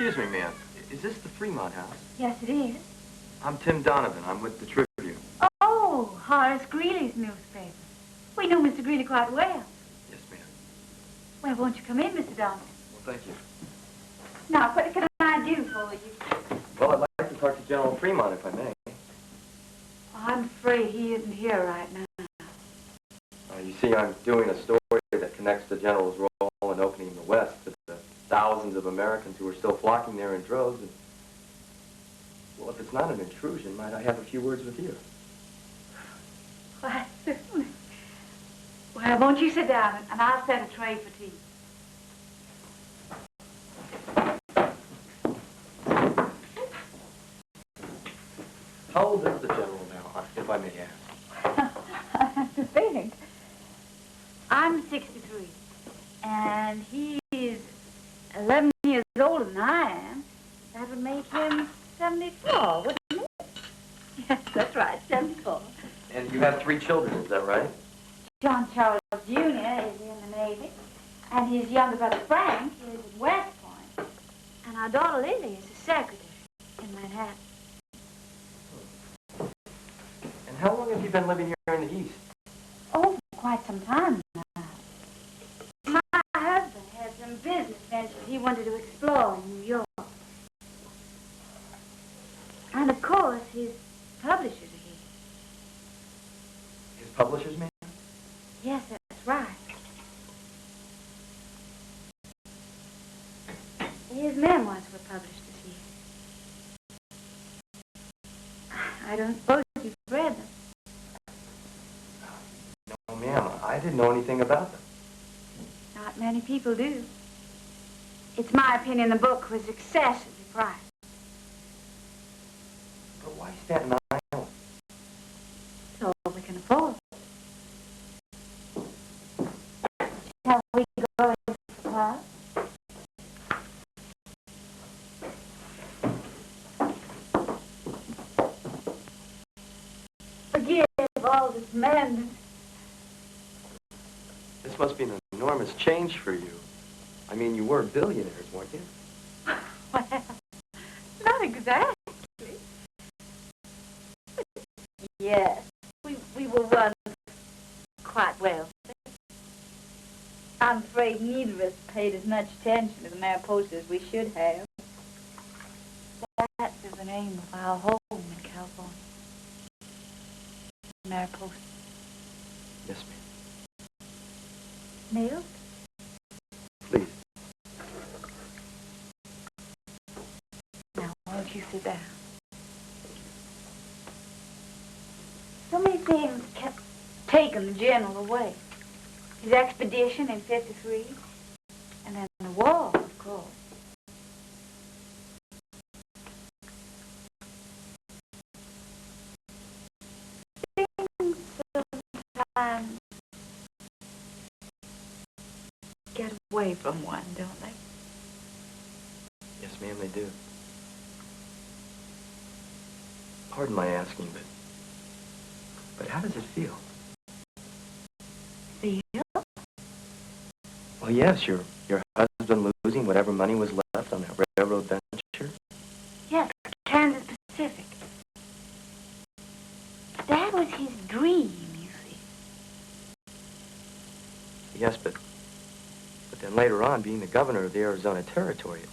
Excuse me, ma'am. Is this the Fremont house? Yes, it is. I'm Tim Donovan. I'm with the Tribune. Oh, Horace Greeley's newspaper. We know Mr. Greeley quite well. Yes, ma'am. Well, won't you come in, Mr. Donovan? Well, thank you. Now, what can I do for you? Well, I'd like to talk to General Fremont, if I may. I'm afraid he isn't here right now. You see, I'm doing a story that connects the General's role in opening the West to the thousands of Americans who are still flocking there in droves. And, well, if it's not an intrusion, might I have a few words with you? Why, certainly. Well, won't you sit down, and I'll set a tray for tea. How old is the General now, if I may ask? I have to think. I'm 63, and he's 11 years older than I am. That would make him 74, wouldn't it? Yes, that's right, 74. And you have 3 children, is that right? John Charles Jr. is in the Navy, and his younger brother Frank is at West Point, and our daughter Lily is a secretary in Manhattan. And how long have you been living here in the East? Oh, quite some time now. My husband had some business ventures he wanted to explore in New York. And of course, his publishers are here. His publishers, ma'am? Yes, that's right. His memoirs were published this year. I don't suppose you've read them. No, ma'am. I didn't know anything about them. Not many people do. It's my opinion the book was excessively priced. But why Staten Island? It's all we can afford. Shall we go into the pub? Forgive all this madness. This must be an enormous change for you. I mean, you were billionaires, weren't you? Well, not exactly. Yes, we were once quite well. I'm afraid neither of us paid as much attention to the Mariposa as we should have. That is the name of our home in California. Mariposa. Yes, ma'am. Milk? Please. Now, won't you sit down? So many things kept taking the General away. His expedition in '53, and then the war, of course. Things sometimes get away from one, don't they? Yes, ma'am, they do. Pardon my asking, but how does it feel? Feel? Well, yes, your husband losing whatever money was left on that railroad venture. Yes, Kansas Pacific. That was his dream, you see. Yes, but then later on, being the governor of the Arizona Territory, it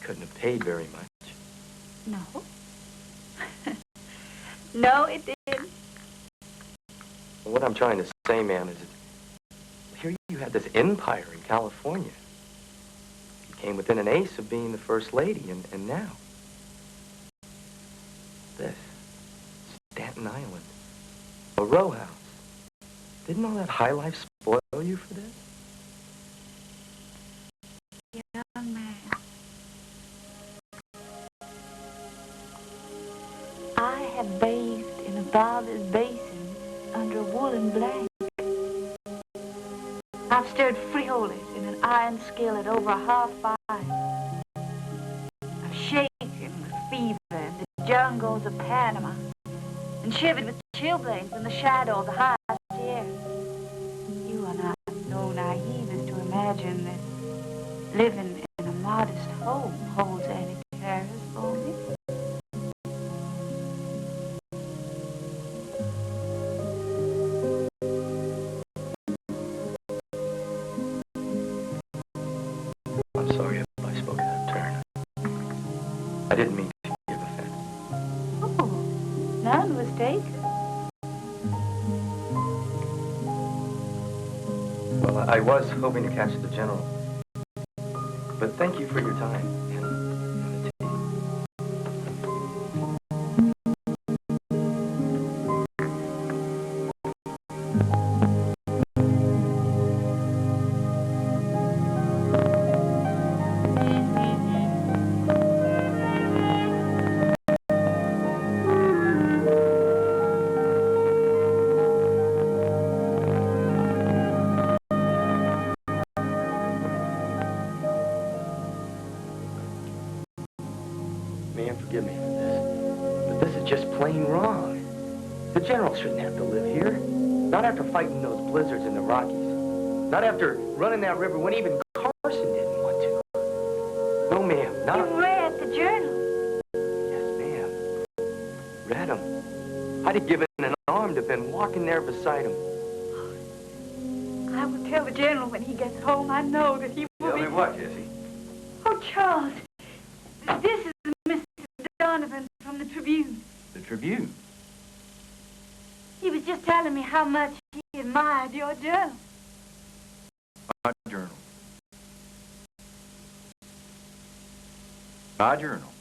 couldn't have paid very much. No. No, it didn't. Well, what I'm trying to say, ma'am, is that here you had this empire in California. You came within an ace of being the first lady, and now this, Staten Island, a row house. Didn't all that high life spoil you for this? Young man, I have bathed in a father's basin under a woolen blanket. I've stirred frijoles in an iron skillet over a half fire. I've shaken with fever in the jungles of Panama and shivered with chilblains in the shadow of the high Sierra. You are not so naive as to imagine that living in a modest home holds any terrors for me. I'm sorry if I spoke out of turn. I didn't mean to give offense. Oh, none was taken. Well, I was hoping to catch the general. But thank you for your time and the tea. Ma'am, forgive me for this, but this is just plain wrong. The general shouldn't have to live here. Not after fighting those blizzards in the Rockies. Not after running that river when even Carlson didn't want to. No, ma'am, not... You read the journal. Yes, ma'am. Read him. I'd have given an arm to have been walking there beside him. I will tell the general when he gets home. I know that he will Tell be... me what, Jessie? Oh, Charles, this is Mr. Donovan from the Tribune. The Tribune? He was just telling me how much he admired your journal. My journal. My journal.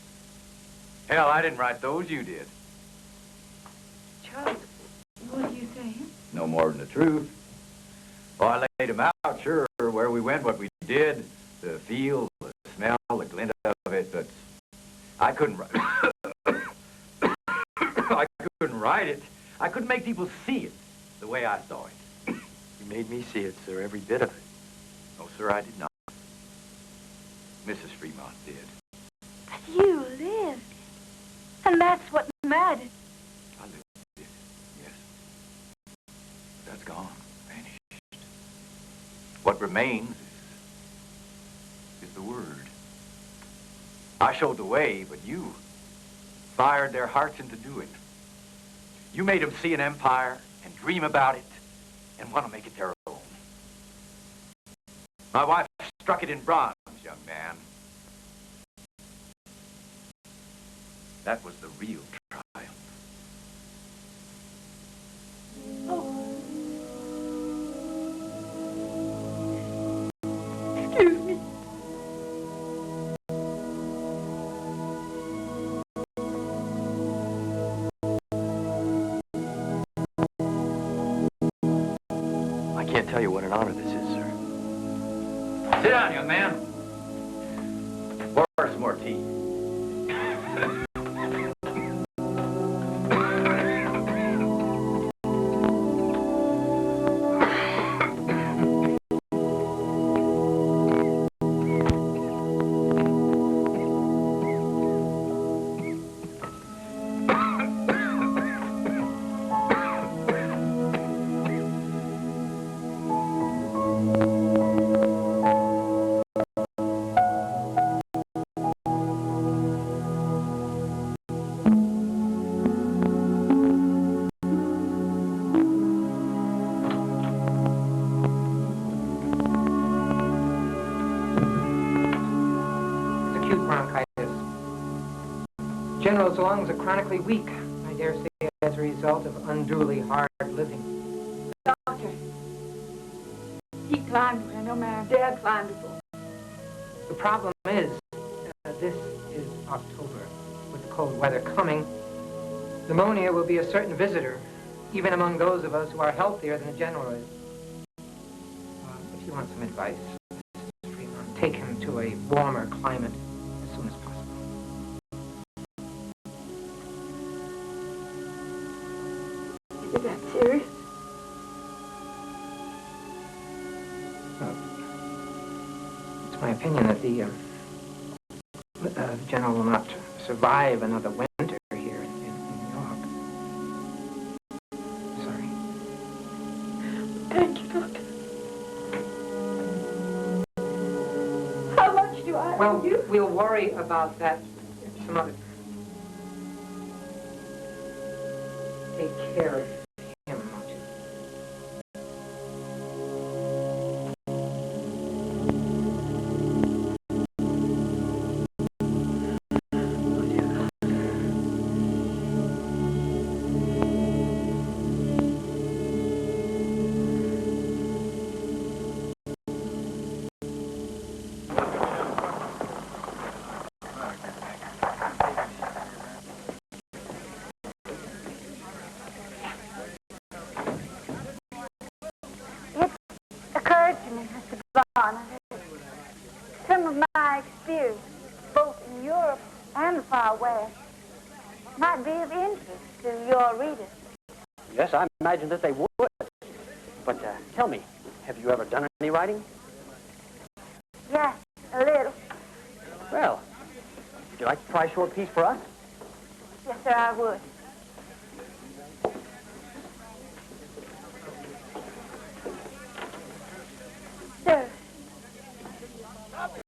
Hell, I didn't write those, you did. Charles, what are you saying? No more than the truth. Well, I laid them out, sure, where we went, what we did, the feel, the smell, the glint of it, but I couldn't write I couldn't write it. I couldn't make people see it the way I saw it. You made me see it, sir, every bit of it. No, sir, I did not. Mrs. Fremont did. But you lived. And that's what mattered. I lived it, yes. But that's gone, vanished. What remains is the word. I showed the way, but you fired their hearts into doing. You made them see an empire and dream about it and want to make it their own. My wife struck it in bronze, young man. That was the real triumph. Oh. Excuse me. I can't tell you what an honor this is, sir. Sit down, young man. Pour some more tea. General's lungs are chronically weak. I dare say as a result of unduly hard living. Doctor, he climbed where no man dared climb before. The problem is, this is October. With the cold weather coming, pneumonia will be a certain visitor, even among those of us who are healthier than the general is. If you want some advice, Mrs. Fremont, take him to a warmer climate as soon as possible. Is that serious? It's my opinion that the general will not survive another winter here in New York. Sorry. Thank you, Doctor. How much do I owe you? worry about that some other time. Take care of him, won't you? Occurred to me, Mr. Barnard, that some of my experience, both in Europe and the far west, might be of interest to your readers. Yes, I imagine that they would. But tell me, have you ever done any writing? Yes, a little. Well, would you like to try a short piece for us? Yes, sir, I would. Sir,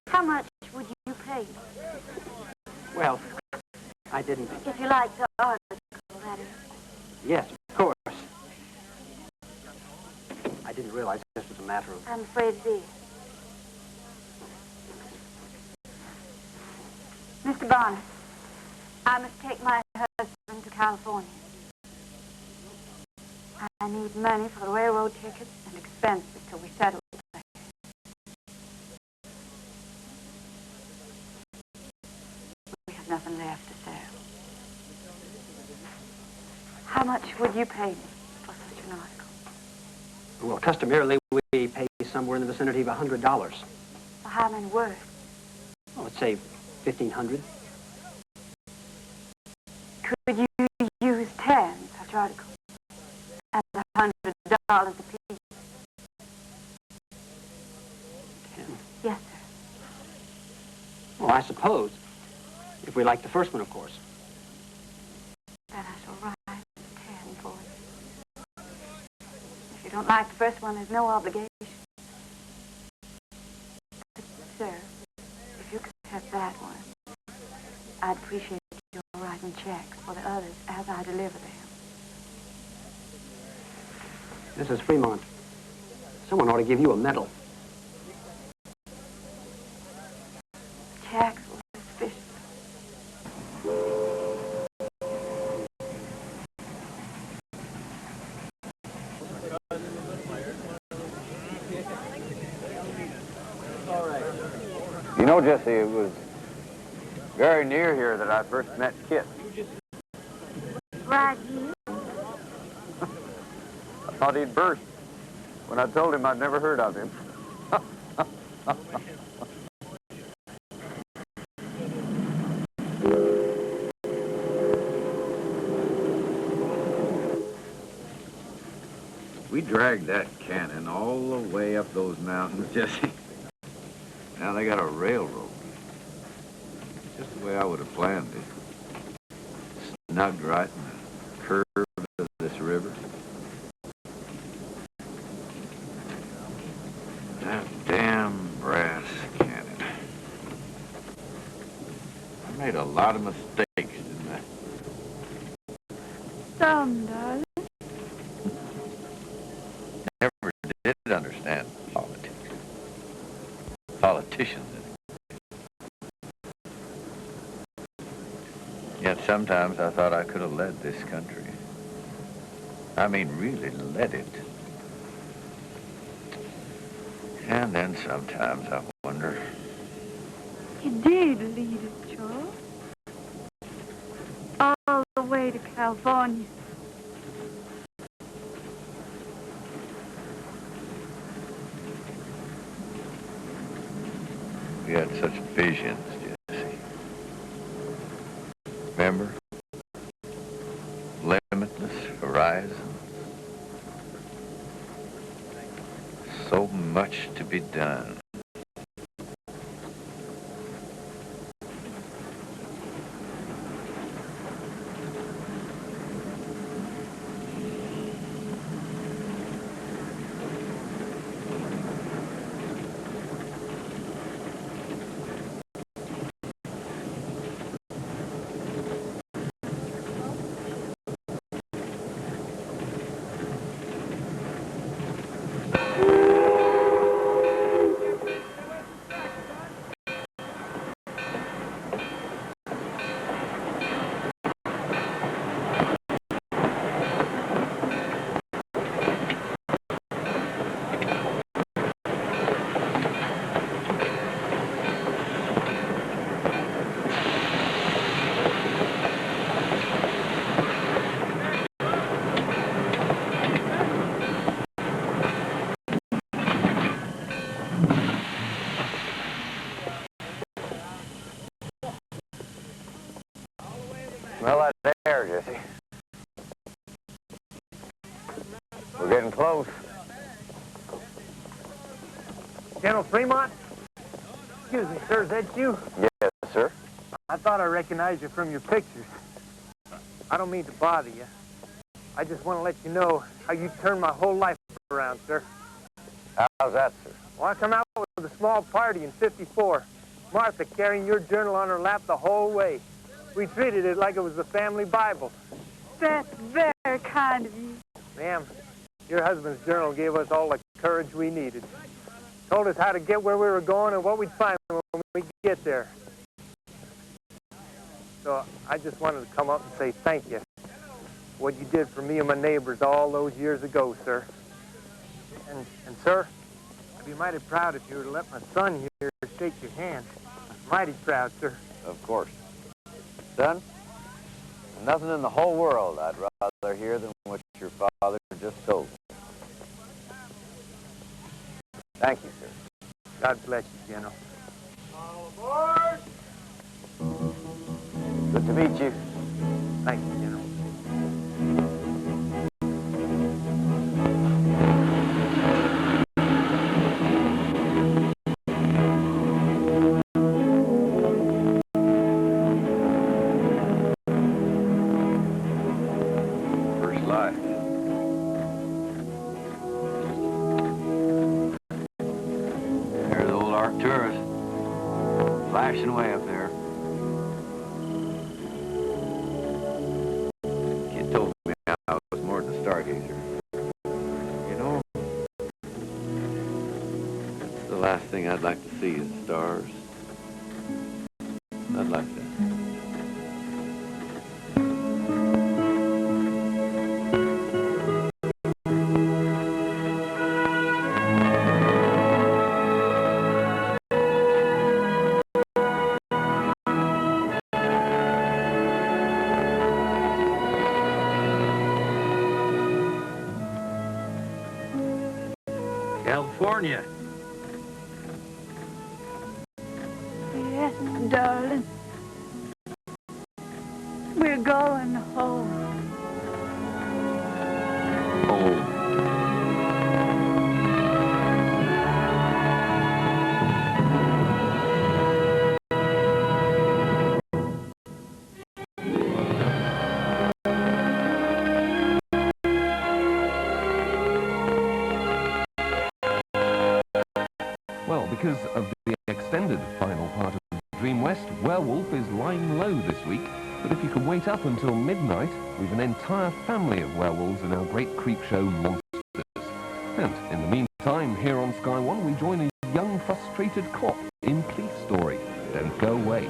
how much would you pay? Well, I didn't. If you like the article, that is. Yes, of course. I didn't realize this was a matter of... I'm afraid it is. Mr. Barnard, I must take my husband to California. I need money for the railroad tickets and expenses till we settle there. We have nothing left to sell. How much would you pay me for such an article? Well, customarily, we pay somewhere in the vicinity of $100. For how many words? Well, let's say 1,500. Could you use 10 such articles at $100 a piece? 10. Yes, sir. Well, I suppose. If we like the first one, of course. Then I shall write 10 for you. If you don't like the first one, there's no obligation. But, sir, if you could accept that one, I'd appreciate your writing checks for the others as I deliver them. Mrs. Fremont, someone ought to give you a medal. Checks were suspicious. You know, Jessie, it was very near here that I first met Kit. Right here? I thought he'd burst when I told him I'd never heard of him. We dragged that cannon all the way up those mountains, Jessie. Now they got a railroad. Just the way I would have planned it. Snugged right in the curve of this river. That damn brass cannon. I made a lot of mistakes, didn't I? Some, darling. Never did understand politics. Politicians. Yet sometimes I thought I could have led this country. I mean, really led it. And then sometimes I wonder. You did lead it, Charles. All the way to California. We had such visions, Jessie. Remember? Limitless horizons. So much to be done. Smell that air, Jessie. We're getting close. General Fremont? Excuse me, sir, is that you? Yes, sir. I thought I recognized you from your pictures. I don't mean to bother you. I just want to let you know how you turned my whole life around, sir. How's that, sir? Well, I come out with a small party in '54. Martha carrying your journal on her lap the whole way. We treated it like it was the family Bible. That's very kind of you. Ma'am, your husband's journal gave us all the courage we needed. Told us how to get where we were going and what we'd find when we get there. So I just wanted to come up and say thank you for what you did for me and my neighbors all those years ago, sir. And sir, I'd be mighty proud if you were to let my son here shake your hand. Mighty proud, sir. Of course. Son, nothing in the whole world I'd rather hear than what your father just told me. Thank you, sir. God bless you, General. All aboard! Good to meet you. Thank you, General. First light. There's the old Arcturus. Flashing away up there. Kid told me I was more than a stargazer. You know, that's the last thing I'd like to see is stars. I'd like that. California. Yes, darling. We're going home. Home. Well, because of the extended final part of Dream West, Werewolf is lying low this week. But if you can wait up until midnight, we've an entire family of werewolves in our great creep show, Monsters. And in the meantime, here on Sky One, we join a young frustrated cop in Police Story. Don't go away.